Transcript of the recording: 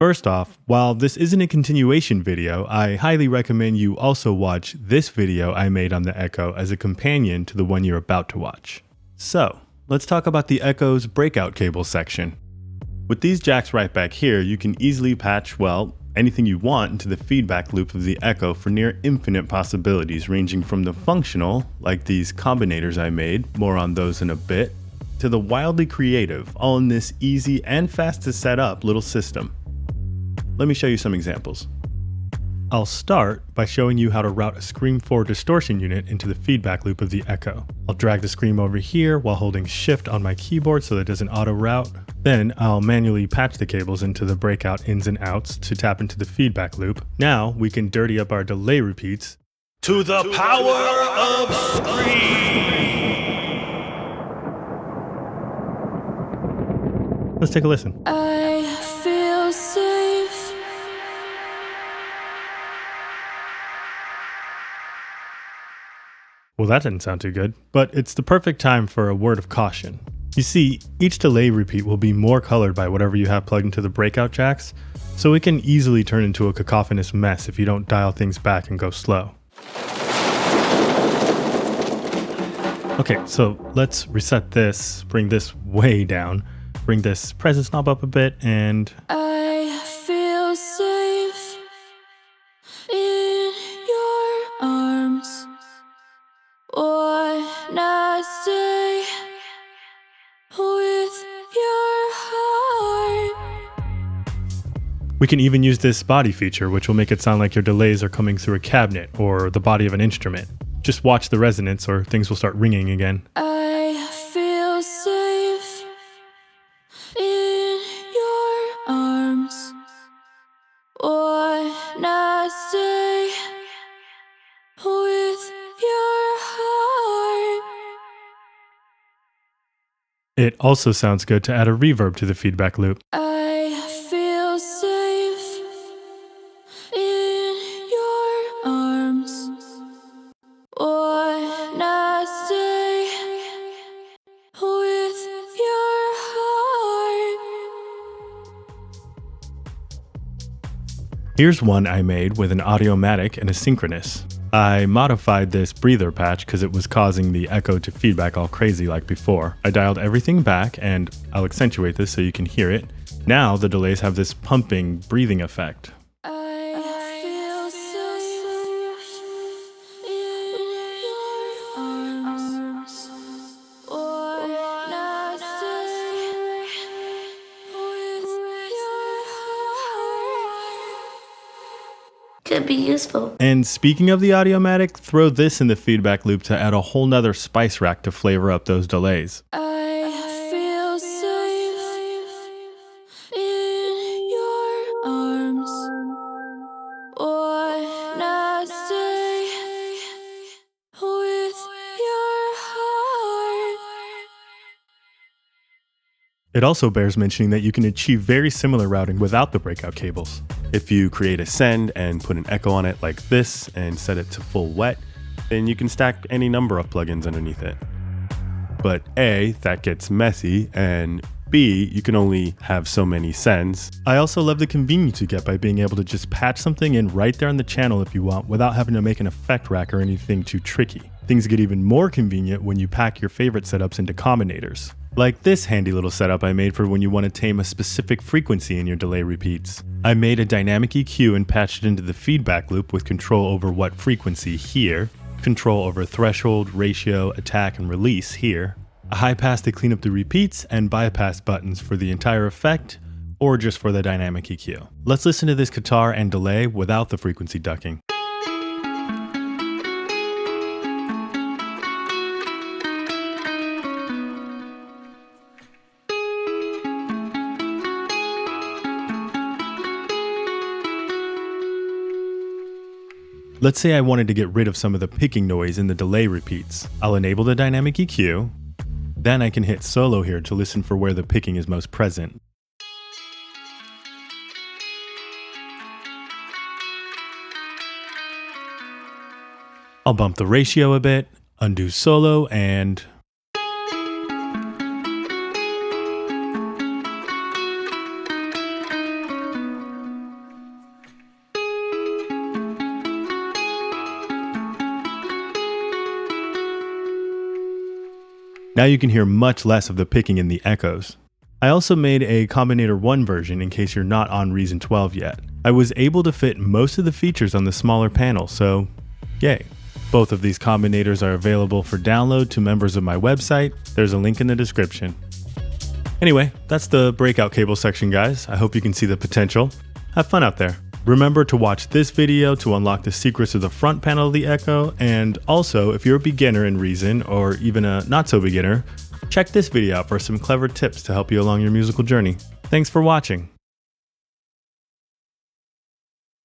First off, while this isn't a continuation video, I highly recommend you also watch this video I made on the Echo as a companion to the one you're about to watch. So, let's talk about the Echo's breakout cable section. With these jacks right back here, you can easily patch, well, anything you want into the feedback loop of the Echo for near infinite possibilities, ranging from the functional, like these combinators I made, more on those in a bit, to the wildly creative, all in this easy and fast to set up little system. Let me show you some examples. I'll start by showing you how to route a Scream 4 distortion unit into the feedback loop of the Echo. I'll drag the Scream over here while holding Shift on my keyboard so that it doesn't auto-route. Then I'll manually patch the cables into the breakout ins and outs to tap into the feedback loop. Now we can dirty up our delay repeats to the power of Scream! Let's take a listen. I feel safe. Well, that didn't sound too good, but it's the perfect time for a word of caution. You see, each delay repeat will be more colored by whatever you have plugged into the breakout jacks, so it can easily turn into a cacophonous mess if you don't dial things back and go slow. Okay, so let's reset this, bring this way down, bring this presence knob up a bit, and I feel safe in your arms. When I stay with your heart. we can even use this body feature, which will make it sound like your delays are coming through a cabinet or the body of an instrument. Just watch the resonance or things will start ringing again. I feel safe in your arms. When I stay with your heart. It also sounds good to add a reverb to the feedback loop. I feel safe in your arms. When I stay with your heart. Here's one I made with an Audiomatic and a synchronous. I modified this breather patch because it was causing the Echo to feedback all crazy like before. I dialed everything back, and I'll accentuate this so you can hear it. Now the delays have this pumping, breathing effect. I feel safe in your arms. When I stay with your heart. Could be useful. And speaking of the Audiomatic, throw this in the feedback loop to add a whole nother spice rack to flavor up those delays. I feel safe in your arms. When I stay with your heart. It also bears mentioning that you can achieve very similar routing without the breakout cables. If you create a send and put an Echo on it like this and set it to full wet, then you can stack any number of plugins underneath it. But A, that gets messy, and B, you can only have so many sends. I also love the convenience you get by being able to just patch something in right there on the channel if you want without having to make an effect rack or anything too tricky. Things get even more convenient when you pack your favorite setups into combinators. Like this handy little setup I made for when you want to tame a specific frequency in your delay repeats. I made a dynamic EQ and patched it into the feedback loop with control over what frequency here, control over threshold, ratio, attack, and release here, a high pass to clean up the repeats, and bypass buttons for the entire effect, or just for the dynamic EQ. Let's listen to this guitar and delay without the frequency ducking. Let's say I wanted to get rid of some of the picking noise in the delay repeats. I'll enable the dynamic EQ, then I can hit solo here to listen for where the picking is most present. I'll bump the ratio a bit, undo solo, and Now you can hear much less of the picking in the echoes. I also made a Combinator 1 version in case you're not on Reason 12 yet. I was able to fit most of the features on the smaller panel, so yay. Both of these combinators are available for download to members of my website. There's a link in the description. Anyway, that's the Breakout cable section, guys. I hope you can see the potential. Have fun out there. Remember to watch this video to unlock the secrets of the front panel of the Echo, and also if you're a beginner in Reason or even a not so beginner, check this video out for some clever tips to help you along your musical journey. Thanks for watching.